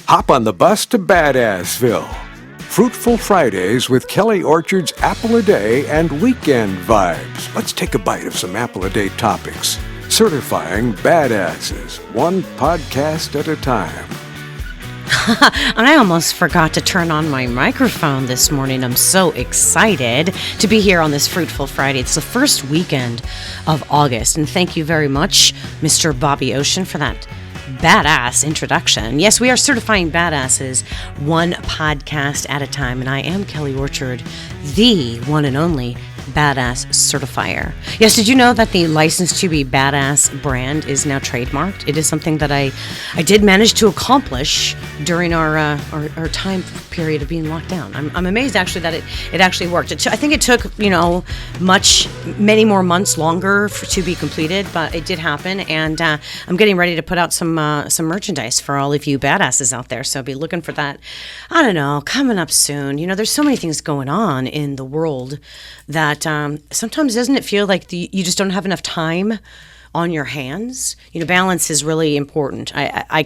Hop on the bus to Badassville. Fruitful Fridays with Kelly Orchard's Apple a Day and Weekend Vibes. Let's take a bite of some Apple a Day topics. Certifying badasses, one podcast at a time. And I almost forgot to turn on my microphone this morning. I'm so excited to be here on this Fruitful Friday. It's the first weekend of August. And thank you very much, Mr. Bobby Ocean, for that badass introduction. Yes, we are certifying badasses one podcast at a time. And I am Kelly Orchard, the one and only badass certifier. Yes, did you know that the License to be Badass brand is now trademarked? It is something that I did manage to accomplish during our time period of being locked down. I'm amazed actually that it actually worked. I think it took many more months longer to be completed, but it did happen, and I'm getting ready to put out some merchandise for all of you badasses out there. So be looking for that. I don't know, coming up soon. There's so many things going on in the world that sometimes doesn't it feel like you just don't have enough time on your hands? Balance is really important. I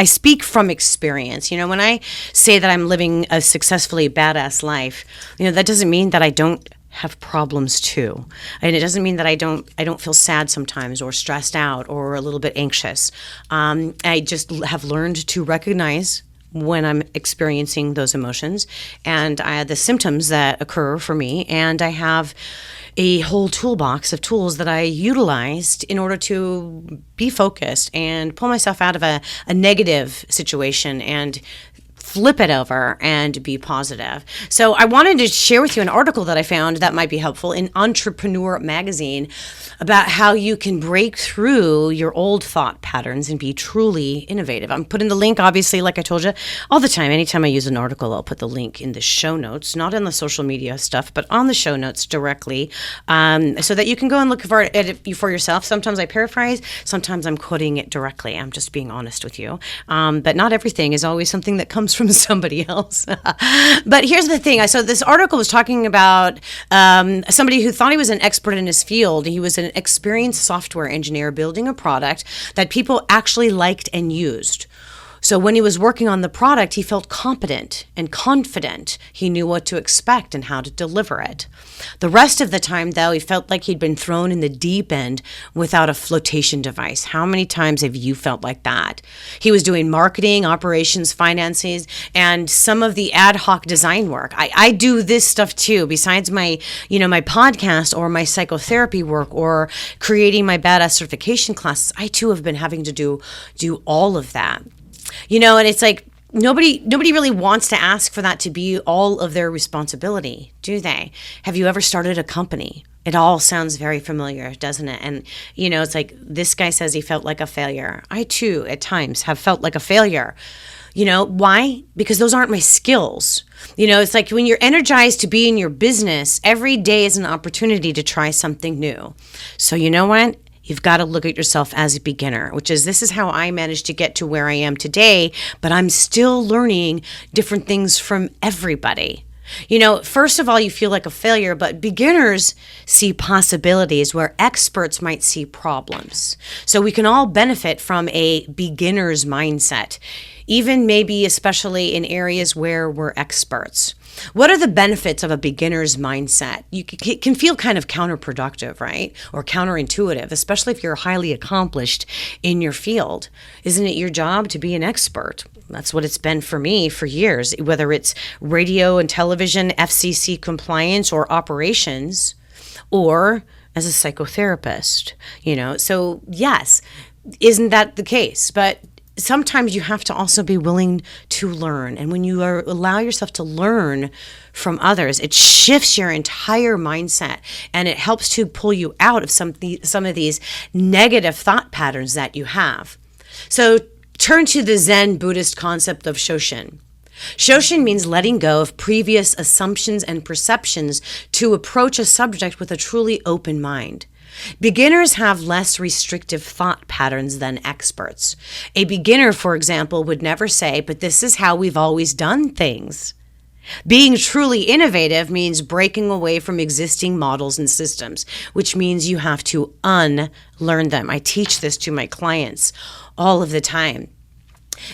speak from experience. When I say that I'm living a successfully badass life, that doesn't mean that I don't have problems too. And it doesn't mean that I don't feel sad sometimes or stressed out or a little bit anxious. I just have learned to recognize when I'm experiencing those emotions and the symptoms that occur for me. And I have a whole toolbox of tools that I utilized in order to be focused and pull myself out of a negative situation and flip it over and be positive. So I wanted to share with you an article that I found that might be helpful in Entrepreneur Magazine about how you can break through your old thought patterns and be truly innovative. I'm putting the link, obviously, like I told you, all the time. Anytime I use an article, I'll put the link in the show notes, not in the social media stuff, but on the show notes directly, so that you can go and look for it for yourself. Sometimes I paraphrase, sometimes I'm quoting it directly. I'm just being honest with you. But not everything is always something that comes from somebody else. But here's the thing. So this article was talking about somebody who thought he was an expert in his field. He was an experienced software engineer building a product that people actually liked and used. So when he was working on the product, he felt competent and confident. He knew what to expect and how to deliver it. The rest of the time, though, he felt like he'd been thrown in the deep end without a flotation device. How many times have you felt like that? He was doing marketing, operations, finances, and some of the ad hoc design work. I do this stuff too, besides my podcast or my psychotherapy work or creating my badass certification classes. I too have been having to do all of that. And it's like nobody really wants to ask for that to be all of their responsibility, do they? Have you ever started a company? It all sounds very familiar, doesn't it? And, it's like this guy says he felt like a failure. I too, at times, have felt like a failure. Why? Because those aren't my skills. It's like when you're energized to be in your business, every day is an opportunity to try something new. So you know what? You've got to look at yourself as a beginner, this is how I managed to get to where I am today, but I'm still learning different things from everybody. First of all, you feel like a failure, but beginners see possibilities where experts might see problems. So we can all benefit from a beginner's mindset, even maybe especially in areas where we're experts. What are the benefits of a beginner's mindset? It can feel kind of counterproductive, right? Or counterintuitive, especially if you're highly accomplished in your field. Isn't it your job to be an expert? That's what it's been for me for years, whether it's radio and television, FCC compliance, or operations, or as a psychotherapist, So yes, isn't that the case? But sometimes you have to also be willing to learn. And when you allow yourself to learn from others, it shifts your entire mindset and it helps to pull you out of some of these negative thought patterns that you have. So turn to the Zen Buddhist concept of Shoshin. Shoshin means letting go of previous assumptions and perceptions to approach a subject with a truly open mind. Beginners have less restrictive thought patterns than experts. A beginner, for example, would never say, "But this is how we've always done things." Being truly innovative means breaking away from existing models and systems, which means you have to unlearn them. I teach this to my clients all of the time.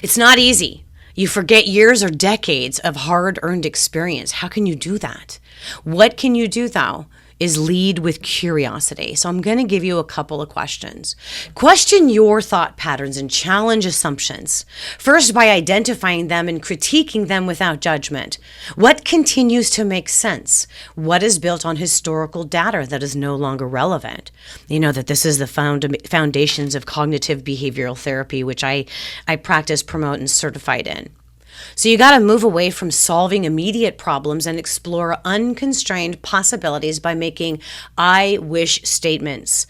It's not easy. You forget years or decades of hard-earned experience. How can you do that? What can you do, though, is lead with curiosity. So I'm going to give you a couple of questions. Question your thought patterns and challenge assumptions. First, by identifying them and critiquing them without judgment. What continues to make sense? What is built on historical data that is no longer relevant? You know that this is the foundations of cognitive behavioral therapy, which I practice, promote, and certified in. So you got to move away from solving immediate problems and explore unconstrained possibilities by making I wish statements.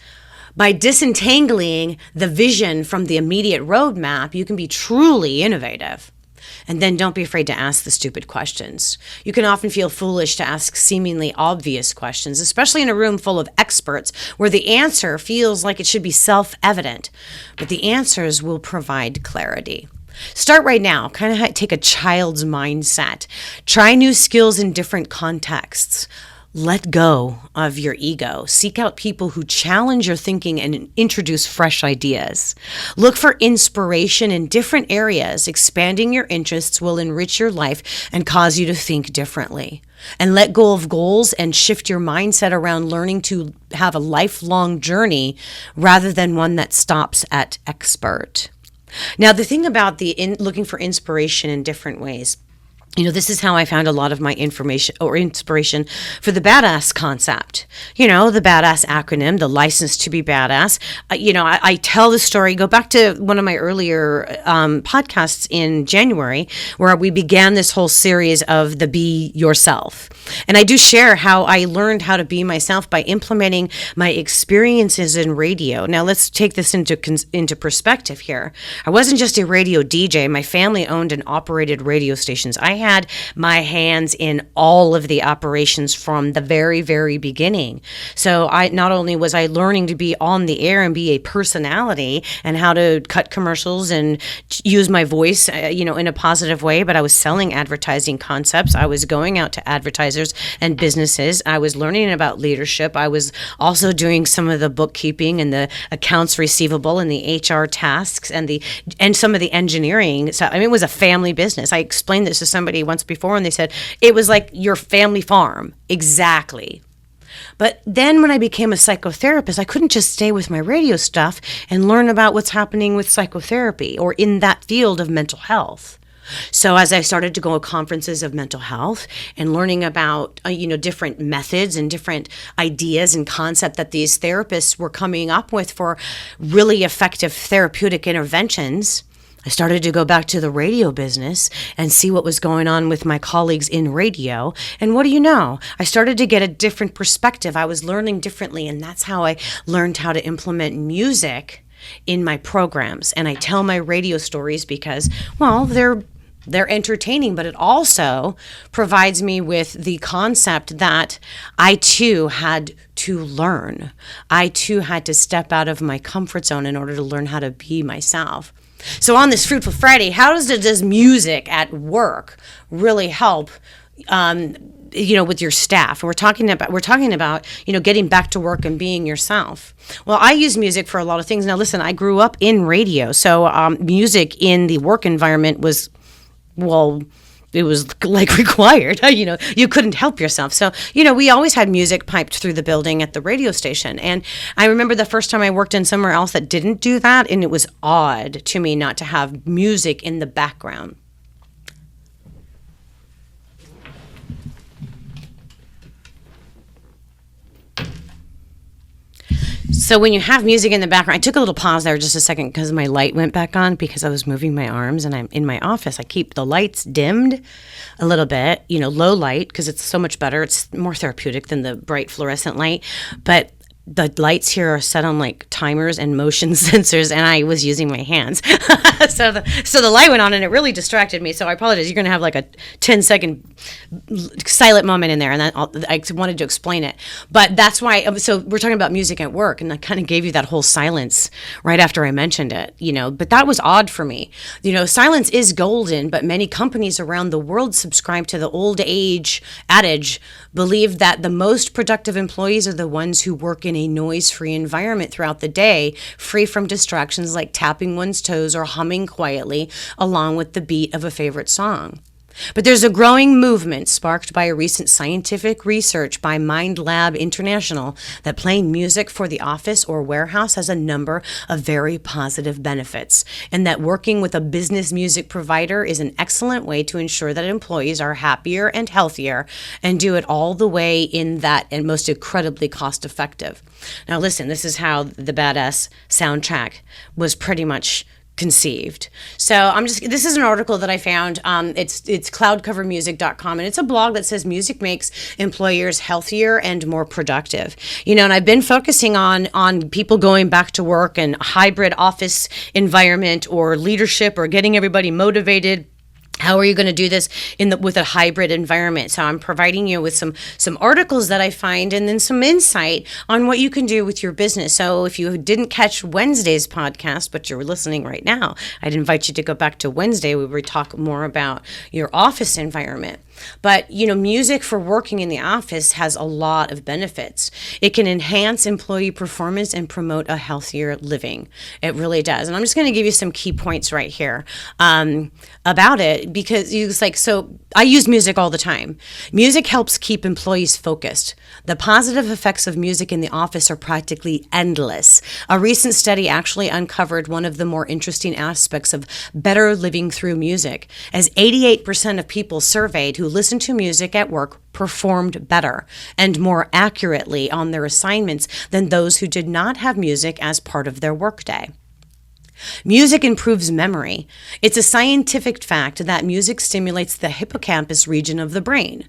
By disentangling the vision from the immediate roadmap, you can be truly innovative. And then don't be afraid to ask the stupid questions. You can often feel foolish to ask seemingly obvious questions, especially in a room full of experts where the answer feels like it should be self-evident. But the answers will provide clarity. Start right now. Kind of take a child's mindset. Try new skills in different contexts. Let go of your ego. Seek out people who challenge your thinking and introduce fresh ideas. Look for inspiration in different areas. Expanding your interests will enrich your life and cause you to think differently. And let go of goals and shift your mindset around learning to have a lifelong journey rather than one that stops at expert. Now, the thing about looking for inspiration in different ways, this is how I found a lot of my information or inspiration for the badass concept. The badass acronym, the license to be badass. I tell the story, go back to one of my earlier podcasts in January, where we began this whole series of the Be Yourself. And I do share how I learned how to be myself by implementing my experiences in radio. Now, let's take this into perspective here. I wasn't just a radio DJ. My family owned and operated radio stations. I had my hands in all of the operations from the very, very beginning. So not only was I learning to be on the air and be a personality and how to cut commercials and use my voice, in a positive way, but I was selling advertising concepts. I was going out to advertisers and businesses. I was learning about leadership. I was also doing some of the bookkeeping and the accounts receivable and the HR tasks and some of the engineering. So it was a family business. I explained this to somebody once before and they said, it was like your family farm. Exactly. But then when I became a psychotherapist, I couldn't just stay with my radio stuff and learn about what's happening with psychotherapy or in that field of mental health. So as I started to go to conferences of mental health and learning about, different methods and different ideas and concepts that these therapists were coming up with for really effective therapeutic interventions, I started to go back to the radio business and see what was going on with my colleagues in radio. And what do you know? I started to get a different perspective. I was learning differently, and that's how I learned how to implement music in my programs. And I tell my radio stories because, they're entertaining, but it also provides me with the concept that I too had to learn. I too had to step out of my comfort zone in order to learn how to be myself. So on this Fruitful Friday, how does music at work really help with your staff? And we're talking about getting back to work and being yourself. Well, I use music for a lot of things. Now listen, I grew up in radio, so music in the work environment was it was like required. You couldn't help yourself. So, we always had music piped through the building at the radio station. And I remember the first time I worked in somewhere else that didn't do that, and it was odd to me not to have music in the background. So when you have music in the background, I took a little pause there just a second because my light went back on because I was moving my arms, and I'm in my office. I keep the lights dimmed a little bit, low light, because it's so much better. It's more therapeutic than the bright fluorescent light. But the lights here are set on like timers and motion sensors, and I was using my hands. so the light went on, and it really distracted me. So I apologize. You're going to have like a 10-second silent moment in there, and then I wanted to explain it. But that's why. So we're talking about music at work, and I kind of gave you that whole silence right after I mentioned it. But that was odd for me. Silence is golden, but many companies around the world subscribe to the old age adage, believe that the most productive employees are the ones who work in in a noise-free environment throughout the day, free from distractions like tapping one's toes or humming quietly along with the beat of a favorite song. But there's a growing movement sparked by a recent scientific research by Mind Lab International that playing music for the office or warehouse has a number of very positive benefits, and that working with a business music provider is an excellent way to ensure that employees are happier and healthier, and do it all the way in that and most incredibly cost effective. Now listen, this is how the Badass soundtrack was pretty much conceived. So this is an article that I found. It's cloudcovermusic.com, and it's a blog that says music makes employers healthier and more productive. And I've been focusing on people going back to work and hybrid office environment or leadership or getting everybody motivated. How are you going to do this with a hybrid environment? So I'm providing you with some articles that I find, and then some insight on what you can do with your business. So if you didn't catch Wednesday's podcast, but you're listening right now, I'd invite you to go back to Wednesday where we talk more about your office environment. But, music for working in the office has a lot of benefits. It can enhance employee performance and promote a healthier living. It really does. And I'm just going to give you some key points right here about it, because so I use music all the time. Music helps keep employees focused. The positive effects of music in the office are practically endless. A recent study actually uncovered one of the more interesting aspects of better living through music, as 88% of people surveyed who listened to music at work performed better and more accurately on their assignments than those who did not have music as part of their workday. Music improves memory. It's a scientific fact that music stimulates the hippocampus region of the brain,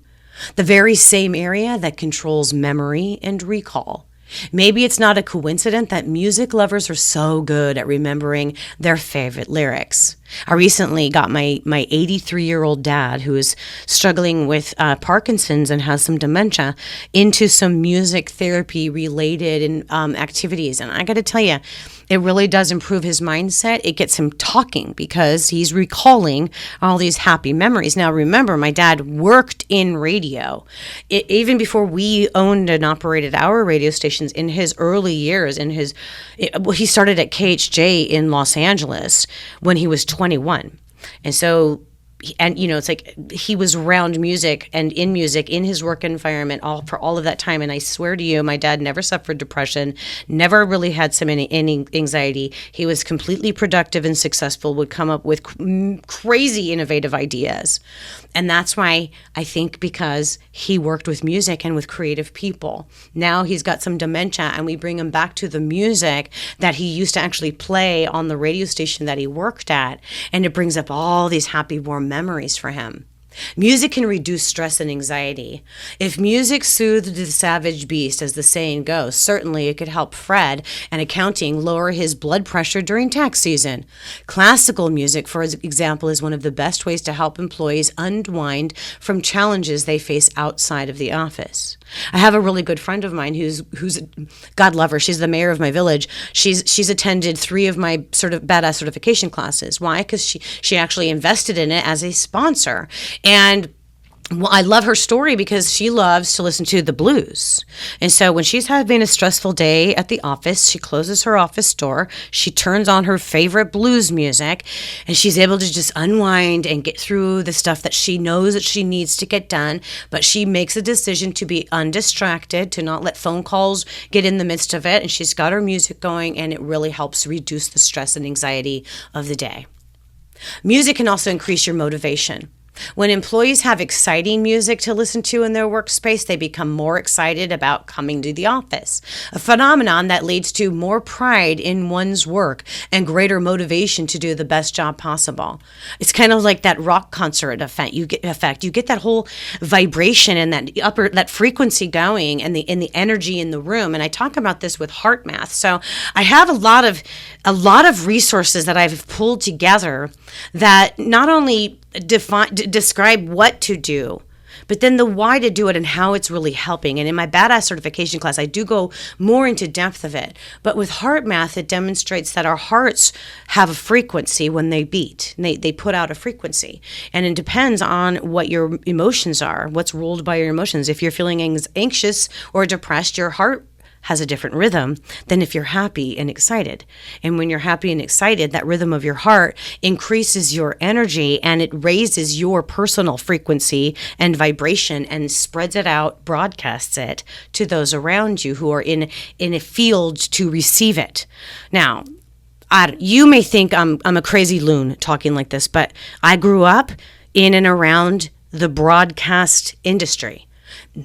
the very same area that controls memory and recall. Maybe it's not a coincidence that music lovers are so good at remembering their favorite lyrics. I recently got my 83-year-old dad, who is struggling with Parkinson's and has some dementia, into some music therapy related activities. And I got to tell you, it really does improve his mindset. It gets him talking because he's recalling all these happy memories. Now, remember, my dad worked in radio. Even before we owned and operated our radio stations, in his early years, he started at KHJ in Los Angeles when he was 21. And so, it's like he was around music and in music in his work environment for all of that time. And I swear to you, my dad never suffered depression, never really had any anxiety. He was completely productive and successful, would come up with crazy innovative ideas. And that's why I think, because he worked with music and with creative people. Now he's got some dementia, and we bring him back to the music that he used to actually play on the radio station that he worked at. And it brings up all these happy, warm memories for him. Music can reduce stress and anxiety. If music soothed the savage beast, as the saying goes, certainly it could help Fred and accounting lower his blood pressure during tax season. Classical music, for example, is one of the best ways to help employees unwind from challenges they face outside of the office. I have a really good friend of mine who's God love her, she's the mayor of my village. She's attended 3 of my sort of badass certification classes. Why? Because she actually invested in it as a sponsor. And I love her story because she loves to listen to the blues. And so when she's having a stressful day at the office, she closes her office door, she turns on her favorite blues music, and she's able to just unwind and get through the stuff that she knows that she needs to get done. But she makes a decision to be undistracted, to not let phone calls get in the midst of it. And she's got her music going, and it really helps reduce the stress and anxiety of the day. Music can also increase your motivation. When employees have exciting music to listen to in their workspace, they become more excited about coming to the office, a phenomenon that leads to more pride in one's work and greater motivation to do the best job possible. It's kind of like that rock concert effect. You get that whole vibration and that frequency going, and the energy in the room. And I talk about this with heart math. So I have a lot of resources that I've pulled together that not only describe what to do, but then the why to do it and how it's really helping. And in my Badass certification class, I do go more into depth of it. But with heart math, it demonstrates that our hearts have a frequency when they beat. They put out a frequency. And it depends on what your emotions are, what's ruled by your emotions. If you're feeling anxious or depressed, your heart has a different rhythm than if you're happy and excited. And when you're happy and excited, that rhythm of your heart increases your energy and it raises your personal frequency and vibration and spreads it out, broadcasts it to those around you who are in a field to receive it. Now, you may think I'm a crazy loon talking like this, but I grew up in and around the broadcast industry.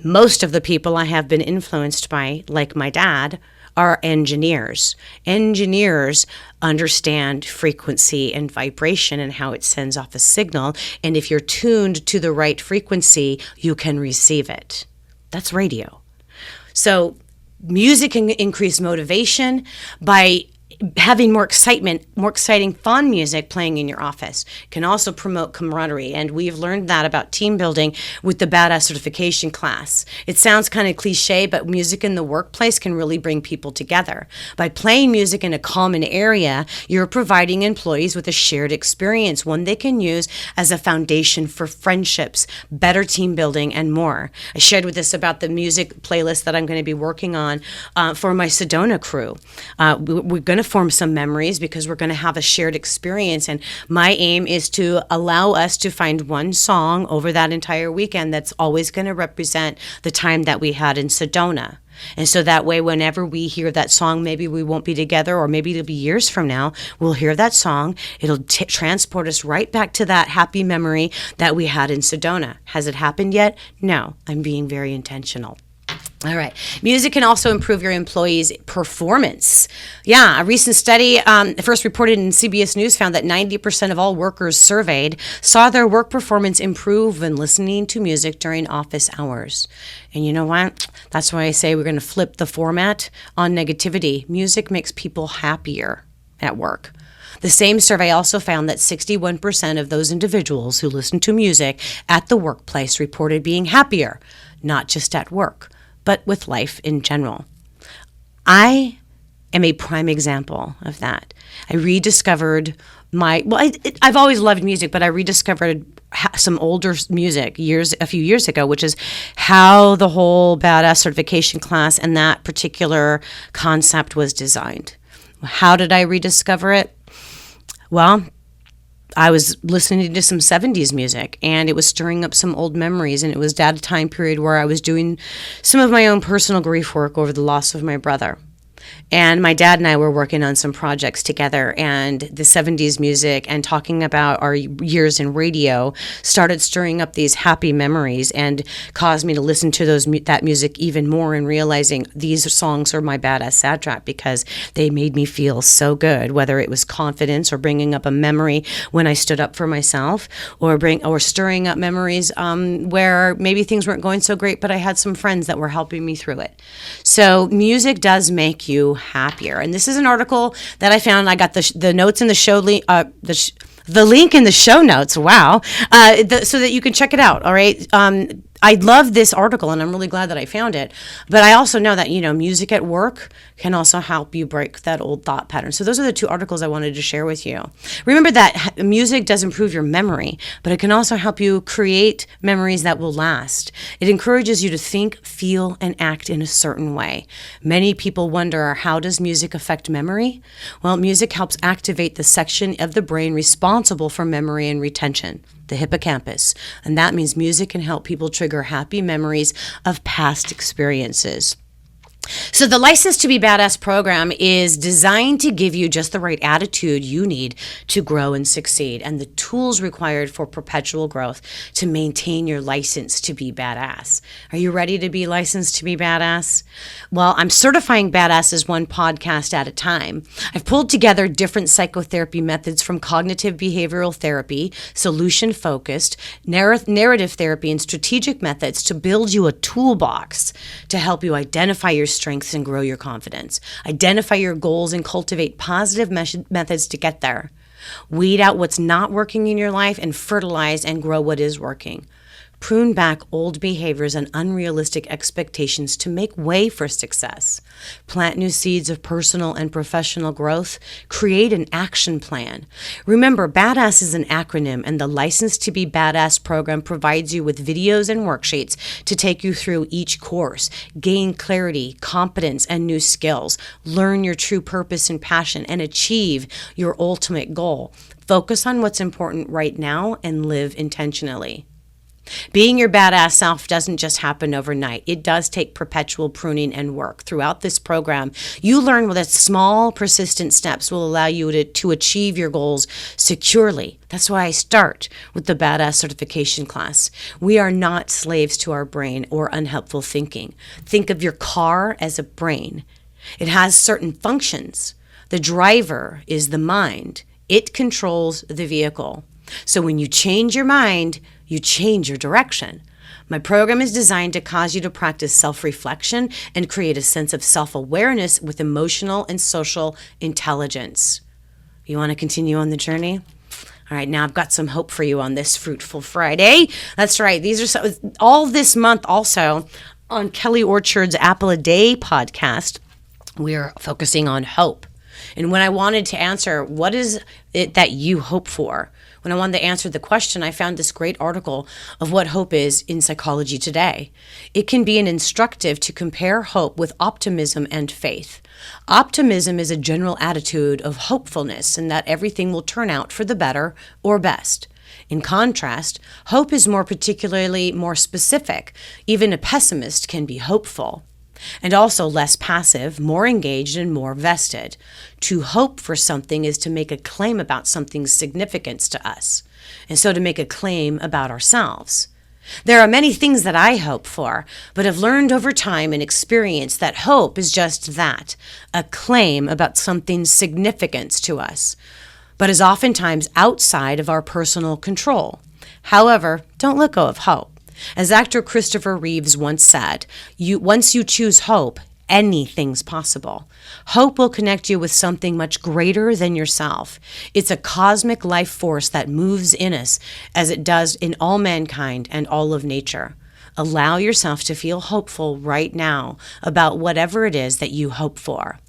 Most of the people I have been influenced by, like my dad, are engineers. Engineers understand frequency and vibration and how it sends off a signal. And if you're tuned to the right frequency, you can receive it. That's radio. So music can increase motivation by having more excitement, more exciting, fun music playing in your office. Can also promote camaraderie. And we've learned that about team building with the Badass certification class. It sounds kind of cliche, but music in the workplace can really bring people together. By playing music in a common area, you're providing employees with a shared experience, one they can use as a foundation for friendships, better team building, and more. I shared with us about the music playlist that I'm going to be working on for my Sedona crew. We're going to form some memories because we're going to have a shared experience. And my aim is to allow us to find one song over that entire weekend that's always going to represent the time that we had in Sedona. And so that way, whenever we hear that song, maybe we won't be together, or maybe it'll be years from now, we'll hear that song. It'll transport us right back to that happy memory that we had in Sedona. Has it happened yet? No, I'm being very intentional. All right. Music can also improve your employees' performance. Yeah, a recent study first reported in CBS News found that 90% of all workers surveyed saw their work performance improve when listening to music during office hours. And you know what? That's why I say we're going to flip the format on negativity. Music makes people happier at work. The same survey also found that 61% of those individuals who listened to music at the workplace reported being happier, not just at work, but with life in general. I am a prime example of that. I rediscovered I've always loved music, but I rediscovered some older music a few years ago, which is how the whole Badass certification class and that particular concept was designed. How did I rediscover it? Well, I was listening to some 70s music, and it was stirring up some old memories, and it was at a time period where I was doing some of my own personal grief work over the loss of my brother. And my dad and I were working on some projects together, and the 70s music and talking about our years in radio started stirring up these happy memories and caused me to listen to that music even more, and realizing these songs are my badass soundtrack because they made me feel so good, whether it was confidence or bringing up a memory when I stood up for myself, or stirring up memories where maybe things weren't going so great, but I had some friends that were helping me through it. So music does make you happier. And this is an article that I found. I got the notes in the show link, the link in the show notes. Wow. So that you can check it out. All right. I love this article, and I'm really glad that I found it. But I also know that, music at work can also help you break that old thought pattern. So those are the two articles I wanted to share with you. Remember that music does improve your memory, but it can also help you create memories that will last. It encourages you to think, feel, and act in a certain way. Many people wonder, how does music affect memory? Well, music helps activate the section of the brain responsible for memory and retention, the hippocampus. And that means music can help people trigger happy memories of past experiences. So the License to Be Badass program is designed to give you just the right attitude you need to grow and succeed, and the tools required for perpetual growth to maintain your license to be badass. Are you ready to be licensed to be badass? Well, I'm certifying badasses one podcast at a time. I've pulled together different psychotherapy methods from cognitive behavioral therapy, solution-focused, narrative therapy, and strategic methods to build you a toolbox to help you identify your strengths and grow your confidence. Identify your goals and cultivate positive methods to get there. Weed out what's not working in your life and fertilize and grow what is working. Prune back old behaviors and unrealistic expectations to make way for success. Plant new seeds of personal and professional growth. Create an action plan. Remember, BADASS is an acronym, and the License to be Badass program provides you with videos and worksheets to take you through each course. Gain clarity, competence, and new skills. Learn your true purpose and passion and achieve your ultimate goal. Focus on what's important right now and live intentionally. Being your badass self doesn't just happen overnight. It does take perpetual pruning and work. Throughout this program, you learn that small, persistent steps will allow you to achieve your goals securely. That's why I start with the Badass certification class. We are not slaves to our brain or unhelpful thinking. Think of your car as a brain. It has certain functions. The driver is the mind. It controls the vehicle. So when you change your mind, you change your direction. My program is designed to cause you to practice self-reflection and create a sense of self-awareness with emotional and social intelligence. You want to continue on the journey? All right, now I've got some hope for you on this Fruitful Friday. That's right. These are all this month also on Kelly Orchard's Apple a Day podcast. We're focusing on hope. And when I wanted to answer, what is it that you hope for? When I wanted to answer the question, I found this great article of what hope is in Psychology Today. It can be an instructive to compare hope with optimism and faith. Optimism is a general attitude of hopefulness and that everything will turn out for the better or best. In contrast, hope is more specific. Even a pessimist can be hopeful. And also less passive, more engaged, and more vested. To hope for something is to make a claim about something's significance to us, and so to make a claim about ourselves. There are many things that I hope for, but have learned over time and experience that hope is just that, a claim about something's significance to us, but is oftentimes outside of our personal control. However, don't let go of hope. As actor Christopher Reeves once said, once you choose hope, anything's possible. Hope will connect you with something much greater than yourself. It's a cosmic life force that moves in us as it does in all mankind and all of nature. Allow yourself to feel hopeful right now about whatever it is that you hope for.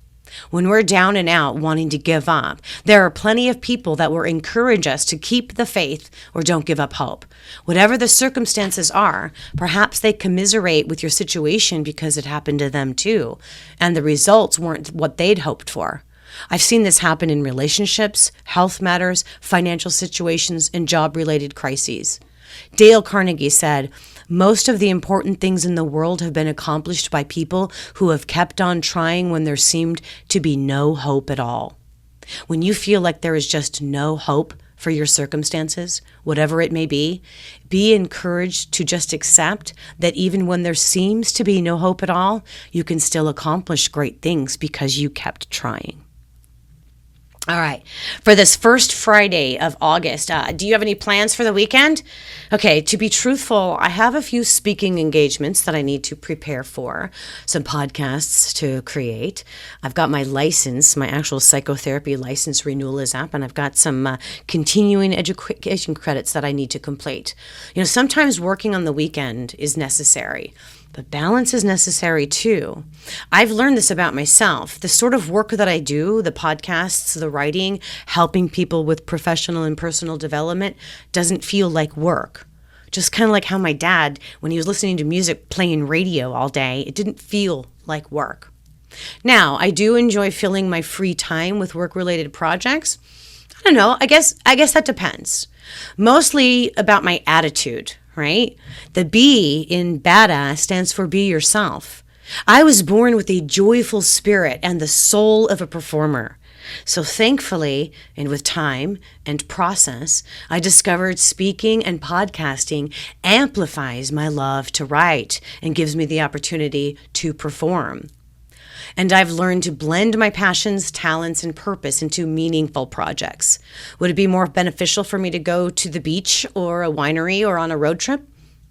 When we're down and out wanting to give up, there are plenty of people that will encourage us to keep the faith or don't give up hope. Whatever the circumstances are, perhaps they commiserate with your situation because it happened to them too, and the results weren't what they'd hoped for. I've seen this happen in relationships, health matters, financial situations, and job-related crises. Dale Carnegie said, "Most of the important things in the world have been accomplished by people who have kept on trying when there seemed to be no hope at all." When you feel like there is just no hope for your circumstances, whatever it may be encouraged to just accept that even when there seems to be no hope at all, you can still accomplish great things because you kept trying. All right, for this first Friday of August, do you have any plans for the weekend? Okay, to be truthful, I have a few speaking engagements that I need to prepare for, some podcasts to create. I've got my license, my actual psychotherapy license renewal is up, and I've got some continuing education credits that I need to complete. Sometimes working on the weekend is necessary. But balance is necessary too. I've learned this about myself. The sort of work that I do, the podcasts, the writing, helping people with professional and personal development, doesn't feel like work. Just kind of like how my dad, when he was listening to music, playing radio all day, it didn't feel like work. Now, I do enjoy filling my free time with work-related projects. I don't know, I guess that depends. Mostly about my attitude. Right? The B in badass stands for be yourself. I was born with a joyful spirit and the soul of a performer. So thankfully, and with time and process, I discovered speaking and podcasting amplifies my love to write and gives me the opportunity to perform. And I've learned to blend my passions, talents, and purpose into meaningful projects. Would it be more beneficial for me to go to the beach or a winery or on a road trip?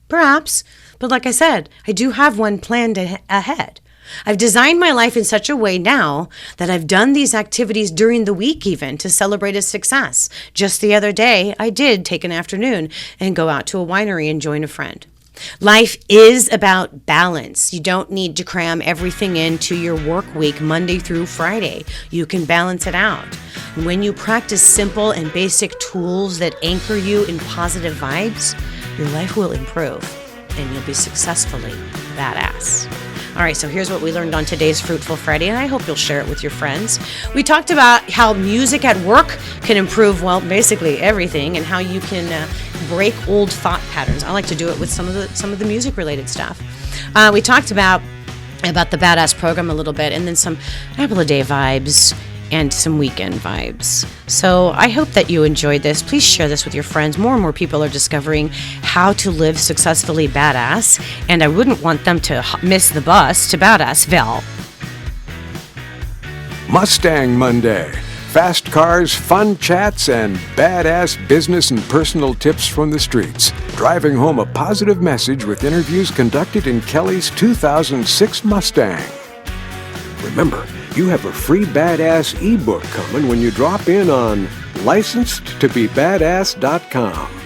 Perhaps. But like I said, I do have one planned ahead. I've designed my life in such a way now that I've done these activities during the week even to celebrate a success. Just the other day, I did take an afternoon and go out to a winery and join a friend. Life is about balance. You don't need to cram everything into your work week, Monday through Friday. You can balance it out. When you practice simple and basic tools that anchor you in positive vibes, your life will improve and you'll be successfully badass. All right, so here's what we learned on today's Fruitful Friday, and I hope you'll share it with your friends. We talked about how music at work can improve, well, basically everything, and how you can break old thought patterns. I like to do it with some of the music-related stuff. We talked about the Badass program a little bit, and then some Apple a Day vibes and some weekend vibes. So I hope that you enjoyed this. Please share this with your friends. More and more people are discovering how to live successfully badass, and I wouldn't want them to miss the bus to Badassville. Mustang Monday. Fast cars, fun chats, and badass business and personal tips from the streets. Driving home a positive message with interviews conducted in Kelly's 2006 Mustang. Remember, you have a free badass ebook coming when you drop in on licensed to be badass.com.